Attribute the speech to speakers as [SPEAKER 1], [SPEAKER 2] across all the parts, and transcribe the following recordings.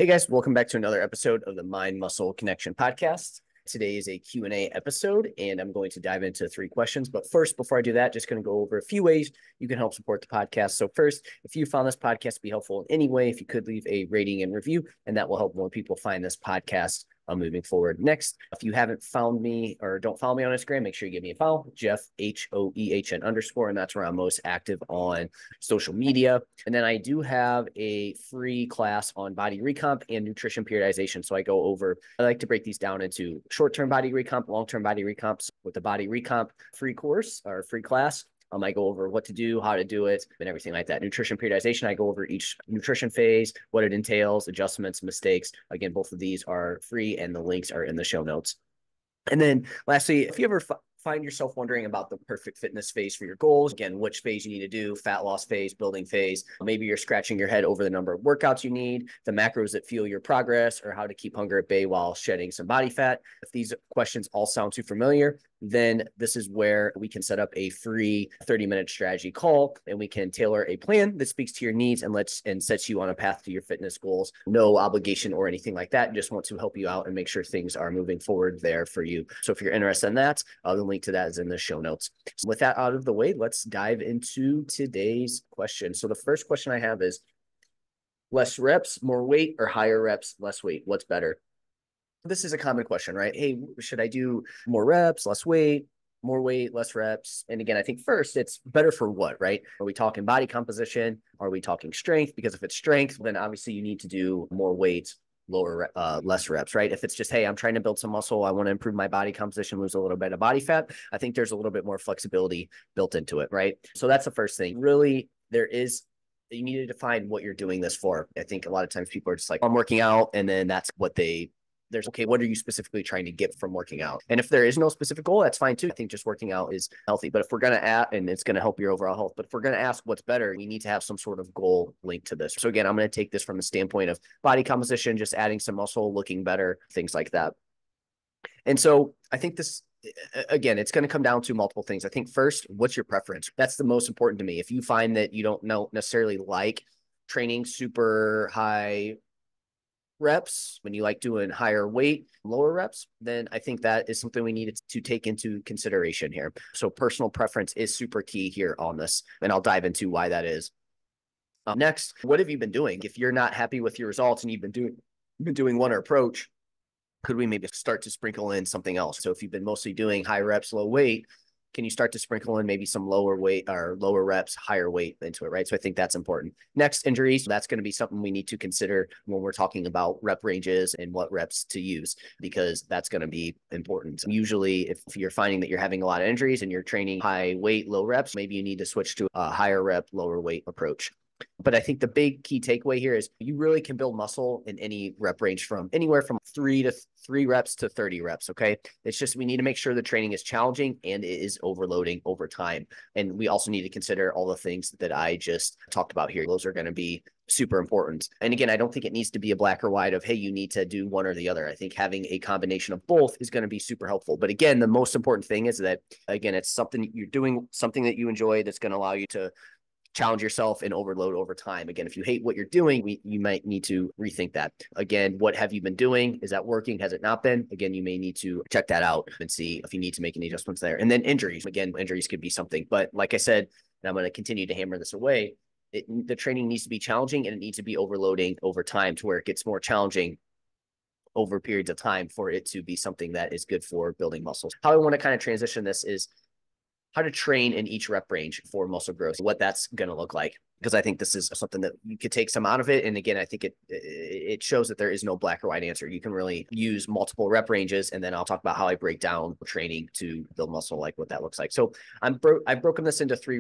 [SPEAKER 1] Hey guys, welcome back to another episode of the Mind Muscle Connection podcast. Today is a Q&A episode, and I'm going to dive into 3 questions. But first, before I do that, just going to go over a few ways you can help support the podcast. So first, if you found this podcast to be helpful in any way, if you could leave a rating and review, and that will help more people find this podcast moving forward. Next, if you haven't found me or don't follow me on Instagram, make sure you give me a follow, Jeff, HOEHN _, and that's where I'm most active on social media. And then I do have a free class on body recomp and nutrition periodization. So I like to break these down into short-term body recomp, long-term body recomps. With the body recomp free course or free class, I go over what to do, how to do it, and everything like that. Nutrition periodization, I go over each nutrition phase, what it entails, adjustments, mistakes. Again, both of these are free and the links are in the show notes. And then lastly, if you ever find yourself wondering about the perfect fitness phase for your goals, again, which phase you need to do, fat loss phase, building phase, maybe you're scratching your head over the number of workouts you need, the macros that fuel your progress, or how to keep hunger at bay while shedding some body fat. If these questions all sound too familiar, then this is where we can set up a free 30-minute strategy call, and we can tailor a plan that speaks to your needs and sets you on a path to your fitness goals. No obligation or anything like that. Just want to help you out and make sure things are moving forward there for you. So if you're interested in that, the link to that is in the show notes. So with that out of the way, let's dive into today's question. So the first question I have is, less reps, more weight, or higher reps, less weight? What's better? This is a common question, right? Hey, should I do more reps, less weight, more weight, less reps? And again, I think first, it's better for what, right? Are we talking body composition? Are we talking strength? Because if it's strength, then obviously you need to do more weight, less reps, right? If it's just, hey, I'm trying to build some muscle, I want to improve my body composition, lose a little bit of body fat, I think there's a little bit more flexibility built into it, right? So that's the first thing. Really, you need to define what you're doing this for. I think a lot of times people are just like, I'm working out, and then that's what what are you specifically trying to get from working out? And if there is no specific goal, that's fine too. I think just working out is healthy. But if we're going to add, and it's going to help your overall health, but if we're going to ask what's better, we need to have some sort of goal linked to this. So again, I'm going to take this from the standpoint of body composition, just adding some muscle, looking better, things like that. And so I think this, again, it's going to come down to multiple things. I think first, what's your preference? That's the most important to me. If you find that you don't necessarily like training super high reps, when you like doing higher weight, lower reps, then I think that is something we need to take into consideration here. So personal preference is super key here on this, and I'll dive into why that is. Next, what have you been doing? If you're not happy with your results and you've been doing one approach, could we maybe start to sprinkle in something else? So if you've been mostly doing high reps, low weight, can you start to sprinkle in maybe some lower weight or lower reps, higher weight into it, right? So I think that's important. Next, injuries. That's going to be something we need to consider when we're talking about rep ranges and what reps to use, because that's going to be important. Usually, if you're finding that you're having a lot of injuries and you're training high weight, low reps, maybe you need to switch to a higher rep, lower weight approach. But I think the big key takeaway here is you really can build muscle in any rep range from anywhere from 3 reps to 30 reps. Okay. It's just, we need to make sure the training is challenging and it is overloading over time. And we also need to consider all the things that I just talked about here. Those are going to be super important. And again, I don't think it needs to be a black or white of, hey, you need to do one or the other. I think having a combination of both is going to be super helpful. But again, the most important thing is that, again, it's something you're doing, something that you enjoy, that's going to allow you to challenge yourself and overload over time. Again, if you hate what you're doing, you might need to rethink that. Again, what have you been doing? Is that working? Has it not been? Again, you may need to check that out and see if you need to make any adjustments there. And then injuries. Again, injuries could be something. But like I said, and I'm going to continue to hammer this away, the training needs to be challenging and it needs to be overloading over time to where it gets more challenging over periods of time for it to be something that is good for building muscles. How I want to kind of transition this is how to train in each rep range for muscle growth, what that's going to look like. Because I think this is something that you could take some out of it. And again, I think it shows that there is no black or white answer. You can really use multiple rep ranges. And then I'll talk about how I break down training to build muscle, like what that looks like. So I've broken this into three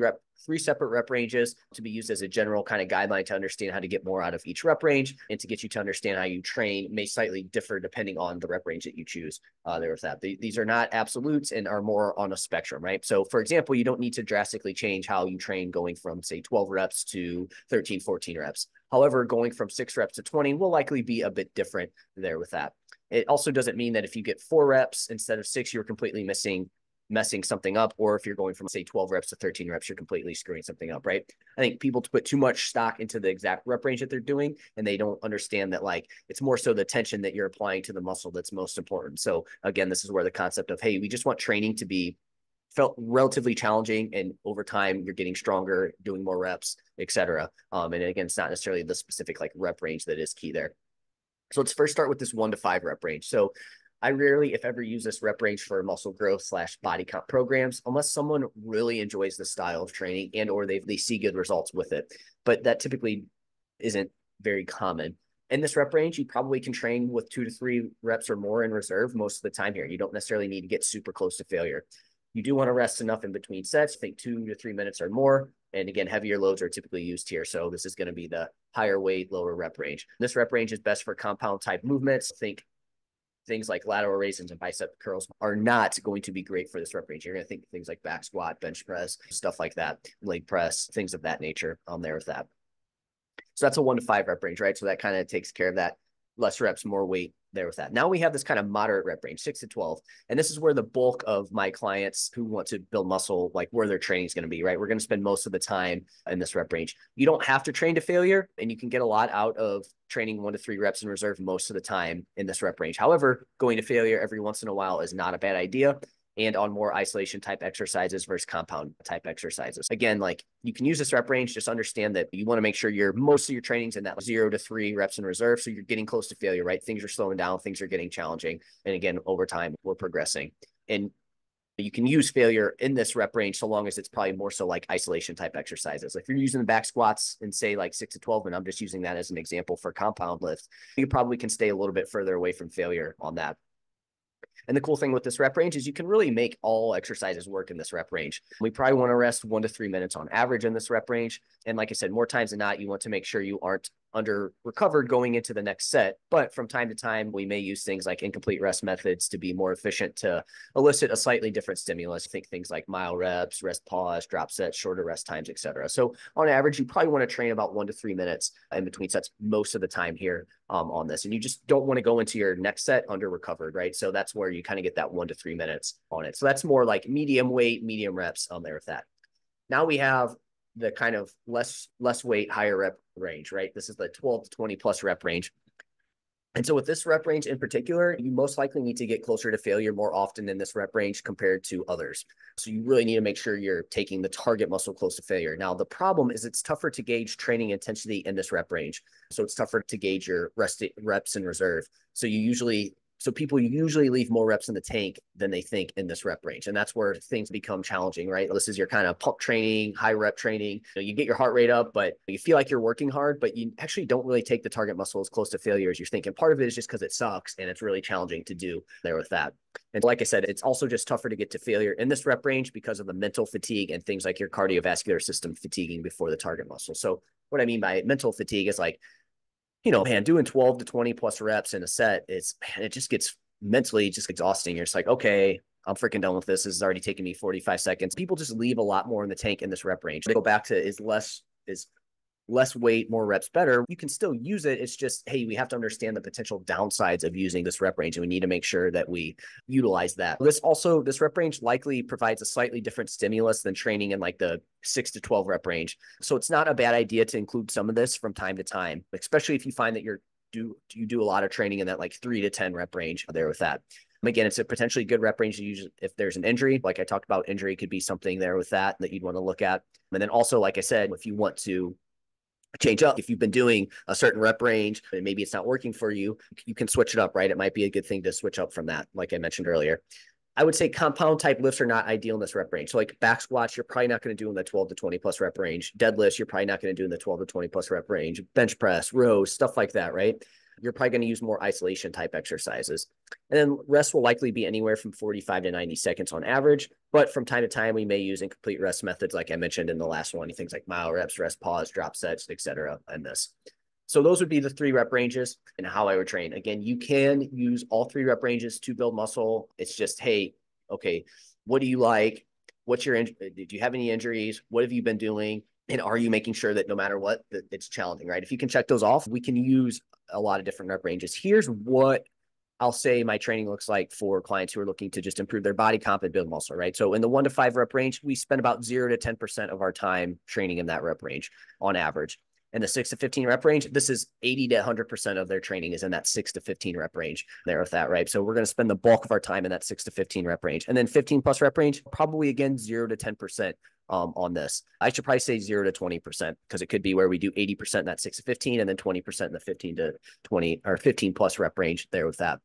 [SPEAKER 1] separate rep ranges to be used as a general kind of guideline to understand how to get more out of each rep range, and to get you to understand how you train may slightly differ depending on the rep range that you choose there with that. These are not absolutes and are more on a spectrum, right? So for example, you don't need to drastically change how you train going from, say, 12 reps to 13, 14 reps. However, going from 6 reps to 20 will likely be a bit different there with that. It also doesn't mean that if you get 4 reps instead of 6, you're completely missing messing something up, or if you're going from say 12 reps to 13 reps, you're completely screwing something up, right? I think people put too much stock into the exact rep range that they're doing, and they don't understand that like it's more so the tension that you're applying to the muscle that's most important. So again, this is where the concept of, hey, we just want training to be felt relatively challenging, and over time you're getting stronger, doing more reps, etc. And again, it's not necessarily the specific like rep range that is key there. So let's first start with this 1 to 5 rep range. So I rarely, if ever, use this rep range for muscle growth / body comp programs, unless someone really enjoys the style of training and or they see good results with it. But that typically isn't very common. In this rep range, you probably can train with 2 to 3 reps or more in reserve most of the time here. You don't necessarily need to get super close to failure. You do want to rest enough in between sets, think 2 to 3 minutes or more. And again, heavier loads are typically used here. So this is going to be the higher weight, lower rep range. This rep range is best for compound type movements. Think things like lateral raises and bicep curls are not going to be great for this rep range. You're going to think things like back squat, bench press, stuff like that, leg press, things of that nature on there with that. So that's a 1 to 5 rep range, right? So that kind of takes care of that. Less reps, more weight there with that. Now we have this kind of moderate rep range, 6 to 12. And this is where the bulk of my clients who want to build muscle, like where their training is going to be, right? We're going to spend most of the time in this rep range. You don't have to train to failure, and you can get a lot out of training 1 to 3 reps in reserve most of the time in this rep range. However, going to failure every once in a while is not a bad idea, and on more isolation type exercises versus compound type exercises. Again, like you can use this rep range, just understand that you want to make sure most of your training's in that 0 to 3 reps in reserve. So you're getting close to failure, right? Things are slowing down, things are getting challenging. And again, over time, we're progressing. And you can use failure in this rep range so long as it's probably more so like isolation type exercises. Like if you're using the back squats and say like 6 to 12, and I'm just using that as an example for compound lift, you probably can stay a little bit further away from failure on that. And the cool thing with this rep range is you can really make all exercises work in this rep range. We probably want to rest 1 to 3 minutes on average in this rep range. And like I said, more times than not, you want to make sure you aren't under recovered going into the next set. But from time to time, we may use things like incomplete rest methods to be more efficient to elicit a slightly different stimulus. Think things like mile reps, rest pause, drop sets, shorter rest times, etc. So on average, you probably want to train about 1 to 3 minutes in between sets most of the time here on this. And you just don't want to go into your next set under recovered, right? So that's where you kind of get that 1 to 3 minutes on it. So that's more like medium weight, medium reps on there with that. Now we have the kind of less weight, higher rep range, right? This is the 12 to 20 plus rep range. And so with this rep range in particular, you most likely need to get closer to failure more often in this rep range compared to others. So you really need to make sure you're taking the target muscle close to failure. Now, the problem is it's tougher to gauge training intensity in this rep range. So it's tougher to gauge your reps in reserve. So people usually leave more reps in the tank than they think in this rep range. And that's where things become challenging, right? This is your kind of pump training, high rep training. You get your heart rate up, but you feel like you're working hard, but you actually don't really take the target muscle as close to failure as you're thinking. Part of it is just because it sucks and it's really challenging to do there with that. And like I said, it's also just tougher to get to failure in this rep range because of the mental fatigue and things like your cardiovascular system fatiguing before the target muscle. So what I mean by mental fatigue is like, man, doing 12 to 20 plus reps in a set, it just gets mentally just exhausting. You're just like, okay, I'm freaking done with this. This is already taking me 45 seconds. People just leave a lot more in the tank in this rep range. They go back to is less weight, more reps better. You can still use it. It's just, hey, we have to understand the potential downsides of using this rep range, and we need to make sure that we utilize that. This rep range likely provides a slightly different stimulus than training in like the 6 to 12 rep range. So it's not a bad idea to include some of this from time to time, especially if you find that you do a lot of training in that like 3 to 10 rep range there with that. Again, it's a potentially good rep range to use if there's an injury. Like I talked about, injury could be something there with that you'd want to look at. And then also, like I said, if you want to change up, if you've been doing a certain rep range and maybe it's not working for you, you can switch it up, right? It might be a good thing to switch up from that, like I mentioned earlier. I would say compound type lifts are not ideal in this rep range. So like back squats, you're probably not going to do in the 12 to 20 plus rep range. Deadlifts, you're probably not going to do in the 12 to 20 plus rep range. Bench press, rows, stuff like that, right? You're probably going to use more isolation type exercises. And then rest will likely be anywhere from 45 to 90 seconds on average. But from time to time, we may use incomplete rest methods, like I mentioned in the last one, things like mile reps, rest pause, drop sets, etc. And this. So those would be the 3 rep ranges and how I would train. Again, you can use all 3 rep ranges to build muscle. It's just, hey, okay, what do you like? Did you have any injuries? What have you been doing? And are you making sure that no matter what, that it's challenging, right? If you can check those off, we can use a lot of different rep ranges. Here's what I'll say my training looks like for clients who are looking to just improve their body comp and build muscle, right? So in the 1 to 5 rep range, we spend about 0 to 10% of our time training in that rep range on average. In the 6 to 15 rep range, this is 80 to 100% of their training is in that 6 to 15 rep range there with that, right? So we're going to spend the bulk of our time in that 6 to 15 rep range. And then 15 plus rep range, probably again, 0 to 10% on this. I should probably say 0 to 20% because it could be where we do 80% in that 6 to 15 and then 20% in the 15 to 20 or 15 plus rep range there with that.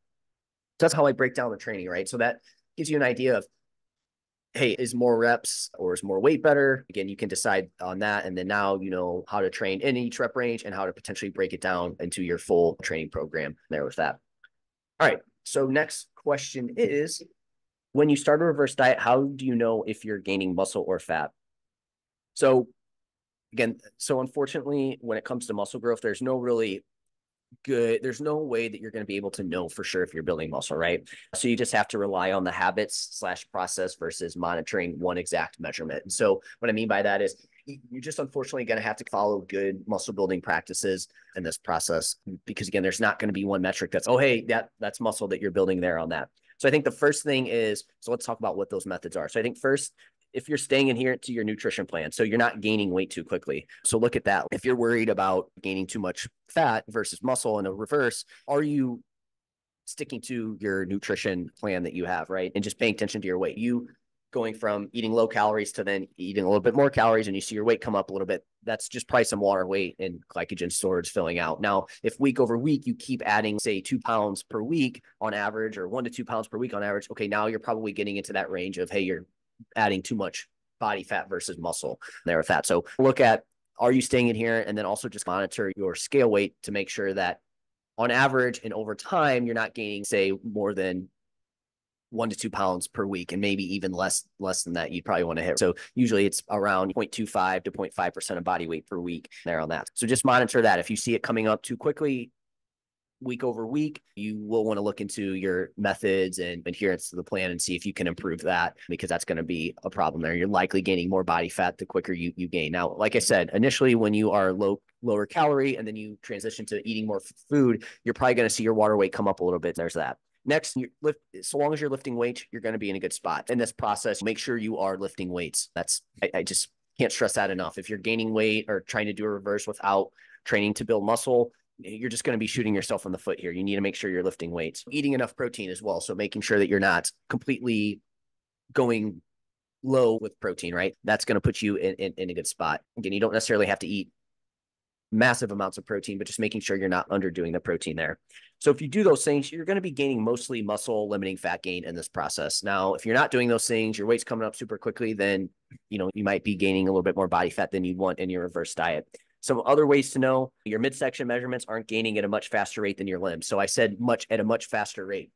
[SPEAKER 1] So that's how I break down the training, right? So that gives you an idea of, hey, is more reps or is more weight better? Again, you can decide on that. And then now you know how to train in each rep range and how to potentially break it down into your full training program there with that. All right. So next question is, when you start a reverse diet, how do you know if you're gaining muscle or fat? So again, so unfortunately, when it comes to muscle growth, there's no way that you're going to be able to know for sure if you're building muscle, right? So you just have to rely on the habits / process versus monitoring one exact measurement. And so what I mean by that is you're just unfortunately going to have to follow good muscle building practices in this process, because again, there's not going to be one metric that's, oh, hey, that's muscle that you're building there on that. So I think the first thing is, so let's talk about what those methods are. So I think first, if you're staying adherent to your nutrition plan, so you're not gaining weight too quickly. So look at that. If you're worried about gaining too much fat versus muscle in a reverse, are you sticking to your nutrition plan that you have, right? And just paying attention to your weight. You going from eating low calories to then eating a little bit more calories and you see your weight come up a little bit, that's just probably some water weight and glycogen storage filling out. Now, if week over week you keep adding, say, 2 pounds per week on average, or 1 to 2 pounds per week on average, okay, now you're probably getting into that range of, hey, you're adding too much body fat versus muscle there with that. So look at, are you staying adherent? And then also just monitor your scale weight to make sure that on average and over time, you're not gaining, say, more than 1 to 2 pounds per week, and maybe even less than that you'd probably want to hit. So usually it's around 0.25 to 0.5% of body weight per week there on that. So just monitor that. If you see it coming up too quickly, week over week, you will want to look into your methods and adherence to the plan and see if you can improve that, because that's going to be a problem there. You're likely gaining more body fat the quicker you gain. Now, like I said, initially when you are lower calorie and then you transition to eating more food, you're probably going to see your water weight come up a little bit. There's that. Next, so long as you're lifting weights, you're going to be in a good spot. In this process, make sure you are lifting weights. I just can't stress that enough. If you're gaining weight or trying to do a reverse without training to build muscle, you're just going to be shooting yourself in the foot here. You need to make sure you're lifting weights, eating enough protein as well. So making sure that you're not completely going low with protein, right? That's going to put you in a good spot. Again, you don't necessarily have to eat massive amounts of protein, but just making sure you're not underdoing the protein there. So if you do those things, you're going to be gaining mostly muscle limiting fat gain in this process. Now, if you're not doing those things, your weight's coming up super quickly, then, you might be gaining a little bit more body fat than you want in your reverse diet. Some other ways to know: your midsection measurements aren't gaining at a much faster rate than your limbs. So I said at a much faster rate.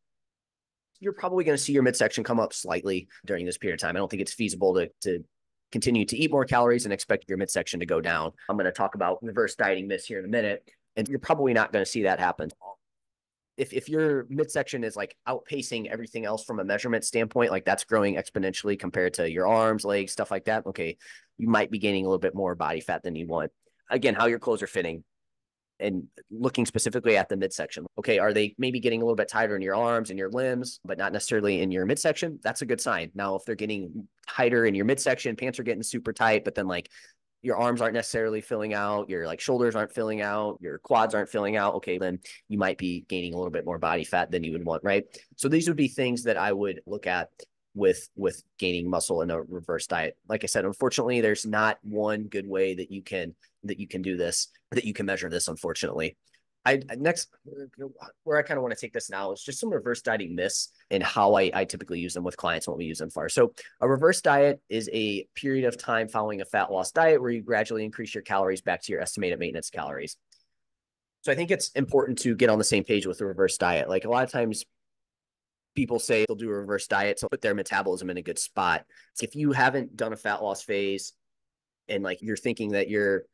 [SPEAKER 1] You're probably going to see your midsection come up slightly during this period of time. I don't think it's feasible to continue to eat more calories and expect your midsection to go down. I'm going to talk about reverse dieting this here in a minute, and you're probably not going to see that happen. If your midsection is like outpacing everything else from a measurement standpoint, like that's growing exponentially compared to your arms, legs, stuff like that, okay, you might be gaining a little bit more body fat than you want. Again, how your clothes are fitting and looking specifically at the midsection. Okay, are they maybe getting a little bit tighter in your arms and your limbs, but not necessarily in your midsection? That's a good sign. Now, if they're getting tighter in your midsection, pants are getting super tight, but then like your arms aren't necessarily filling out, your shoulders aren't filling out, your quads aren't filling out, okay, then you might be gaining a little bit more body fat than you would want, right? So these would be things that I would look at with gaining muscle in a reverse diet. Like I said, unfortunately, there's not one good way that you can do this, that you can measure this, unfortunately. Next, where I kind of want to take this now is just some reverse dieting myths and how I typically use them with clients and what we use them for. So a reverse diet is a period of time following a fat loss diet where you gradually increase your calories back to your estimated maintenance calories. So I think it's important to get on the same page with the reverse diet. Like a lot of times people say they'll do a reverse diet to put their metabolism in a good spot. If you haven't done a fat loss phase and like you're thinking that you're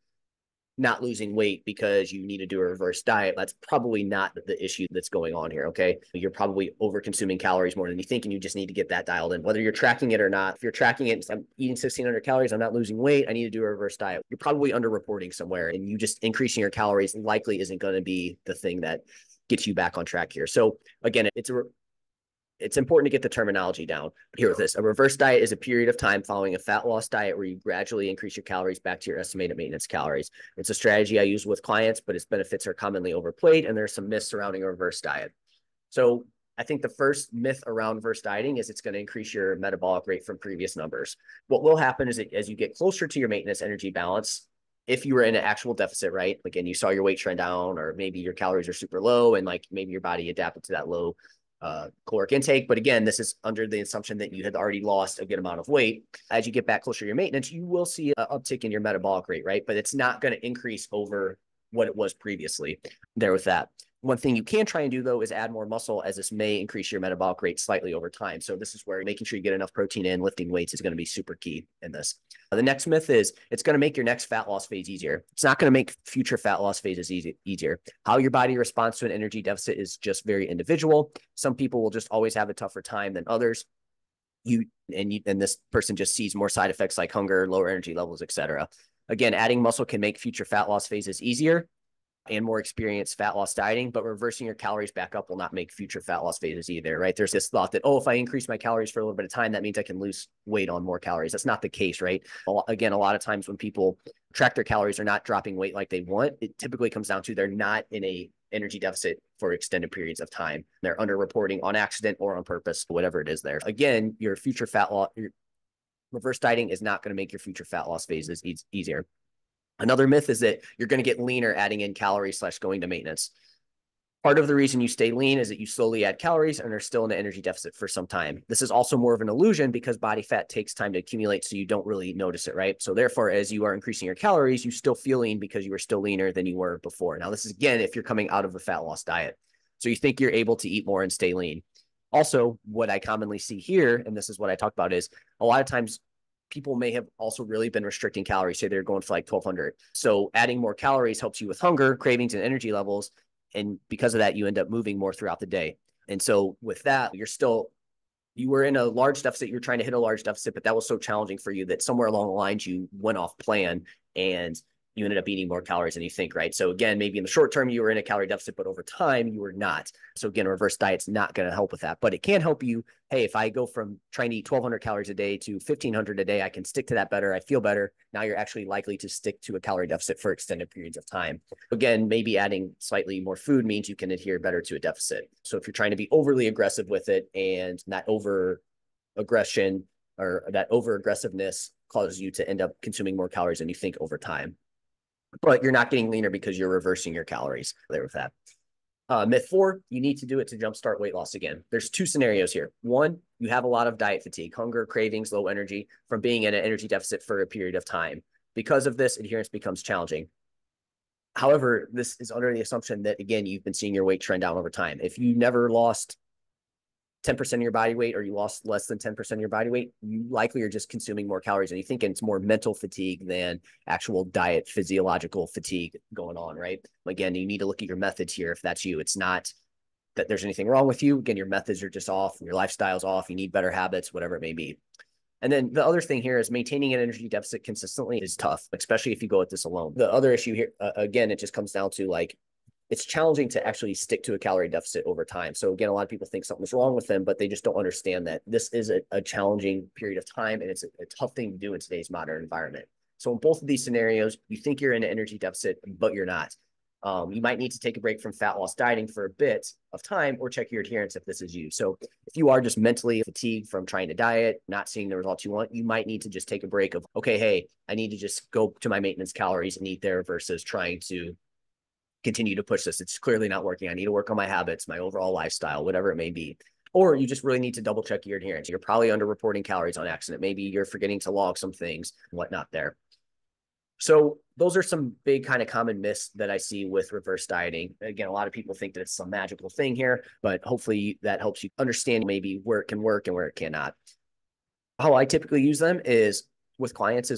[SPEAKER 1] not losing weight because you need to do a reverse diet, that's probably not the issue that's going on here, okay? You're probably over consuming calories more than you think, and you just need to get that dialed in. Whether you're tracking it or not, if you're tracking it, I'm eating 1,600 calories, I'm not losing weight, I need to do a reverse diet, you're probably underreporting somewhere, and you just increasing your calories likely isn't going to be the thing that get you back on track here. So again, it's important to get the terminology down here with this. A reverse diet is a period of time following a fat loss diet where you gradually increase your calories back to your estimated maintenance calories. It's a strategy I use with clients, but its benefits are commonly overplayed, and there's some myths surrounding a reverse diet. So I think the first myth around reverse dieting is it's going to increase your metabolic rate from previous numbers. What will happen is that as you get closer to your maintenance energy balance, if you were in an actual deficit, right? Again, you saw your weight trend down, or maybe your calories are super low and like maybe your body adapted to that low caloric intake. But again, this is under the assumption that you had already lost a good amount of weight. As you get back closer to your maintenance, you will see an uptick in your metabolic rate, right? But it's not going to increase over what it was previously. There with that. One thing you can try and do, though, is add more muscle, as this may increase your metabolic rate slightly over time. So this is where making sure you get enough protein in, lifting weights is going to be super key in this. The next myth is it's going to make your next fat loss phase easier. It's not going to make future fat loss phases easier. How your body responds to an energy deficit is just very individual. Some people will just always have a tougher time than others. And this person just sees more side effects like hunger, lower energy levels, etc. Again, adding muscle can make future fat loss phases easier and more experienced fat loss dieting, but reversing your calories back up will not make future fat loss phases either, right? There's this thought that, oh, if I increase my calories for a little bit of time, that means I can lose weight on more calories. That's not the case, right? Again, a lot of times when people track their calories, they're not dropping weight like they want. It typically comes down to they're not in a energy deficit for extended periods of time. They're underreporting on accident or on purpose, whatever it is there. Again, your future fat loss, reverse dieting is not going to make your future fat loss phases easier. Another myth is that you're going to get leaner adding in calories / going to maintenance. Part of the reason you stay lean is that you slowly add calories and are still in an energy deficit for some time. This is also more of an illusion because body fat takes time to accumulate, so you don't really notice it, right? So therefore, as you are increasing your calories, you still feel lean because you are still leaner than you were before. Now, this is, again, if you're coming out of a fat loss diet. So you think you're able to eat more and stay lean. Also, what I commonly see here, and this is what I talk about, is a lot of times people may have also really been restricting calories. Say they're going for like 1,200. So adding more calories helps you with hunger, cravings, and energy levels. And because of that, you end up moving more throughout the day. And so with that, you were in a large deficit. You're trying to hit a large deficit, but that was so challenging for you that somewhere along the lines, you went off plan and you ended up eating more calories than you think, right? So again, maybe in the short term, you were in a calorie deficit, but over time, you were not. So again, a reverse diet's not going to help with that, but it can help you. Hey, if I go from trying to eat 1,200 calories a day to 1,500 a day, I can stick to that better. I feel better. Now you're actually likely to stick to a calorie deficit for extended periods of time. Again, maybe adding slightly more food means you can adhere better to a deficit. So if you're trying to be overly aggressive with it and that over aggression or that over aggressiveness causes you to end up consuming more calories than you think over time. But you're not getting leaner because you're reversing your calories there with that. Myth 4, you need to do it to jumpstart weight loss again. There's two scenarios here. One, you have a lot of diet fatigue, hunger, cravings, low energy from being in an energy deficit for a period of time. Because of this, adherence becomes challenging. However, this is under the assumption that, again, you've been seeing your weight trend down over time. If you never lost 10% of your body weight or you lost less than 10% of your body weight, you likely are just consuming more calories and you think it's more mental fatigue than actual diet physiological fatigue going on, right? Again, you need to look at your methods here if that's you. It's not that there's anything wrong with you. Again, your methods are just off, your lifestyle's off, you need better habits, whatever it may be. And then the other thing here is maintaining an energy deficit consistently is tough, especially if you go at this alone. The other issue here, again, it just comes down to like, it's challenging to actually stick to a calorie deficit over time. So again, a lot of people think something's wrong with them, but they just don't understand that this is a challenging period of time and it's a tough thing to do in today's modern environment. So in both of these scenarios, you think you're in an energy deficit, but you're not. You might need to take a break from fat loss dieting for a bit of time or check your adherence if this is you. So if you are just mentally fatigued from trying to diet, not seeing the results you want, you might need to just take a break of, okay, hey, I need to just go to my maintenance calories and eat there versus trying to continue to push this. It's clearly not working. I need to work on my habits, my overall lifestyle, whatever it may be. Or you just really need to double check your adherence. You're probably underreporting calories on accident. Maybe you're forgetting to log some things and whatnot there. So those are some big kind of common myths that I see with reverse dieting. Again, a lot of people think that it's some magical thing here, but hopefully that helps you understand maybe where it can work and where it cannot. How I typically use them is with clients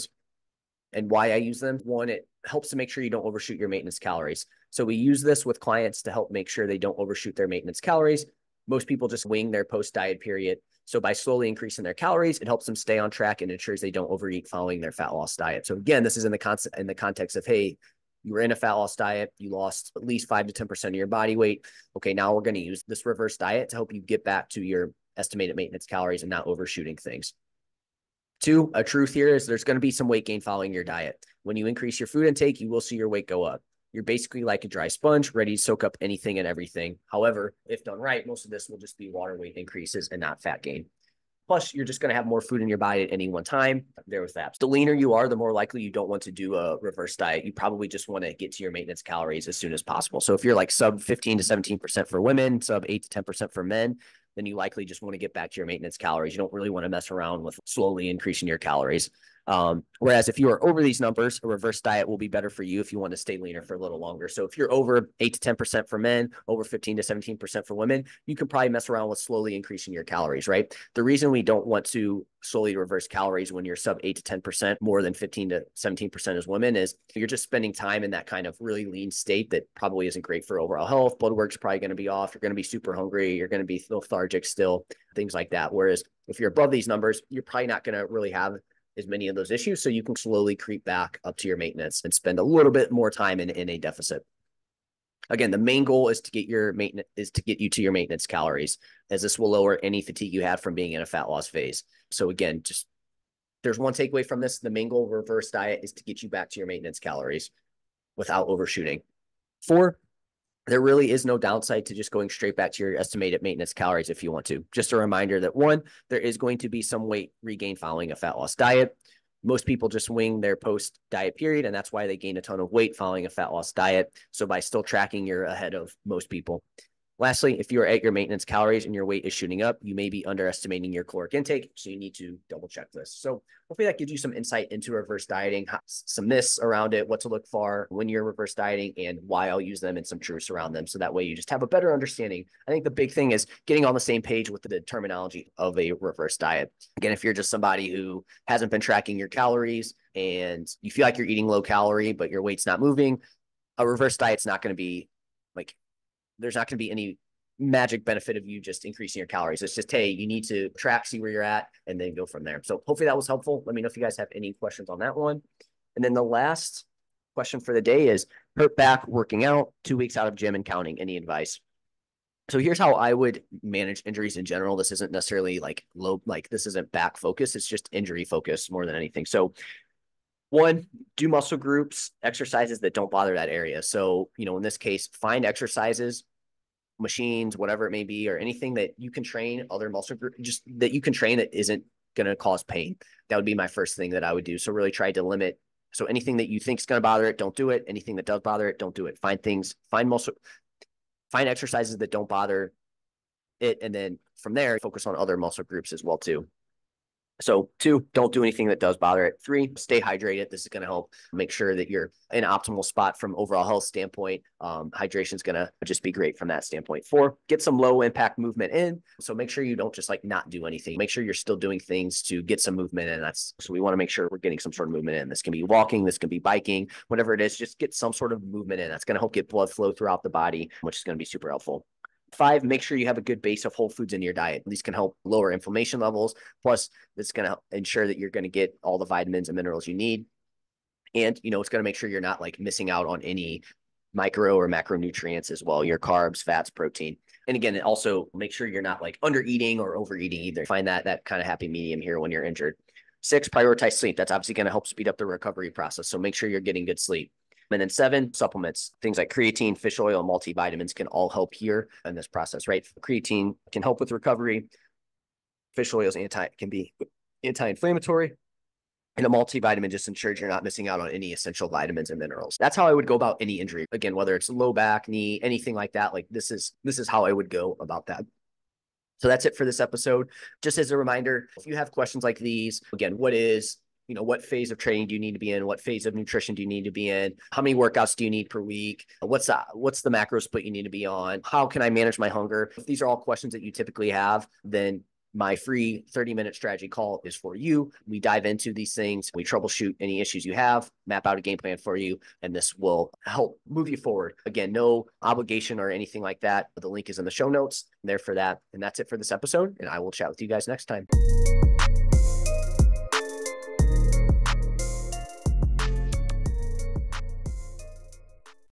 [SPEAKER 1] and why I use them. One, it helps to make sure you don't overshoot your maintenance calories. So we use this with clients to help make sure they don't overshoot their maintenance calories. Most people just wing their post-diet period. So by slowly increasing their calories, it helps them stay on track and ensures they don't overeat following their fat loss diet. So again, this is in the context of, hey, You were in a fat loss diet. You lost at least 5 to 10% of your body weight. Okay, now we're going to use this reverse diet to help you get back to your estimated maintenance calories and not overshooting things. 2, a truth here is there's going to be some weight gain following your diet. When you increase your food intake, you will see your weight go up. You're basically like a dry sponge, ready to soak up anything and everything. However, if done right, most of this will just be water weight increases and not fat gain. Plus, you're just going to have more food in your body at any one time. There with that. The leaner you are, the more likely you don't want to do a reverse diet. You probably just want to get to your maintenance calories as soon as possible. So if you're like sub 15 to 17% for women, sub 8 to 10% for men, then you likely just want to get back to your maintenance calories. You don't really want to mess around with slowly increasing your calories. Whereas if you are over these numbers, a reverse diet will be better for you if you want to stay leaner for a little longer. So if you're over 8 to 10% for men, over 15 to 17% for women, you can probably mess around with slowly increasing your calories, right? The reason we don't want to slowly reverse calories when you're sub 8 to 10%, more than 15 to 17% as women, is you're just spending time in that kind of really lean state that probably isn't great for overall health. Blood work's probably going to be off. You're going to be super hungry. You're going to be lethargic still, things like that. Whereas if you're above these numbers, you're probably not going to really have as many of those issues. So you can slowly creep back up to your maintenance and spend a little bit more time in a deficit. Again, the main goal is to get you to your maintenance calories, as this will lower any fatigue you have from being in a fat loss phase. So again, just there's one takeaway from this. The main goal of reverse diet is to get you back to your maintenance calories without overshooting. 4, there really is no downside to just going straight back to your estimated maintenance calories if you want to. Just a reminder that 1, there is going to be some weight regain following a fat loss diet. Most people just wing their post-diet period, and that's why they gain a ton of weight following a fat loss diet. So by still tracking, you're ahead of most people. Lastly, if you are at your maintenance calories and your weight is shooting up, you may be underestimating your caloric intake, so you need to double check this. So hopefully that gives you some insight into reverse dieting, some myths around it, what to look for when you're reverse dieting, and why I'll use them, and some truths around them. So that way you just have a better understanding. I think the big thing is getting on the same page with the terminology of a reverse diet. Again, if you're just somebody who hasn't been tracking your calories and you feel like you're eating low calorie, but your weight's not moving, a reverse diet's not going to be like, there's not going to be any magic benefit of you just increasing your calories. It's just, hey, you need to track, see where you're at, and then go from there. So hopefully that was helpful. Let me know if you guys have any questions on that one. And then the last question for the day is hurt back working out, 2 weeks out of gym and counting. Any advice? So here's how I would manage injuries in general. This isn't necessarily this isn't back focus. It's just injury focus more than anything. So 1, do muscle groups, exercises that don't bother that area. So, in this case, find exercises, machines, whatever it may be, or anything that you can train other muscle groups, just that you can train that isn't going to cause pain. That would be my first thing that I would do. So really try to limit. So anything that you think is going to bother it, don't do it. Anything that does bother it, don't do it. Find exercises that don't bother it. And then from there, focus on other muscle groups as well too. So 2, don't do anything that does bother it. 3, stay hydrated. This is going to help make sure that you're in an optimal spot from overall health standpoint. Hydration is going to just be great from that standpoint. 4, get some low impact movement in. So make sure you don't just not do anything. Make sure you're still doing things to get some movement in. So we want to make sure we're getting some sort of movement in. This can be walking, this can be biking, whatever it is, just get some sort of movement in. That's going to help get blood flow throughout the body, which is going to be super helpful. 5, make sure you have a good base of whole foods in your diet. These can help lower inflammation levels. Plus, it's going to ensure that you're going to get all the vitamins and minerals you need. And, it's going to make sure you're not missing out on any micro or macronutrients as well, your carbs, fats, protein. And again, also make sure you're not under eating or overeating either. Find that kind of happy medium here when you're injured. 6, prioritize sleep. That's obviously going to help speed up the recovery process. So make sure you're getting good sleep. And then 7, supplements. Things like creatine, fish oil, and multivitamins can all help here in this process, right? Creatine can help with recovery. Fish oil can be anti-inflammatory. And a multivitamin just ensures you're not missing out on any essential vitamins and minerals. That's how I would go about any injury. Again, whether it's low back, knee, anything like that, this is how I would go about that. So that's it for this episode. Just as a reminder, if you have questions like these, again, what phase of training do you need to be in? What phase of nutrition do you need to be in? How many workouts do you need per week? What's the macro split you need to be on? How can I manage my hunger? If these are all questions that you typically have, then my free 30-minute strategy call is for you. We dive into these things. We troubleshoot any issues you have, map out a game plan for you, and this will help move you forward. Again, no obligation or anything like that. The link is in the show notes. I'm there for that. And that's it for this episode. And I will chat with you guys next time.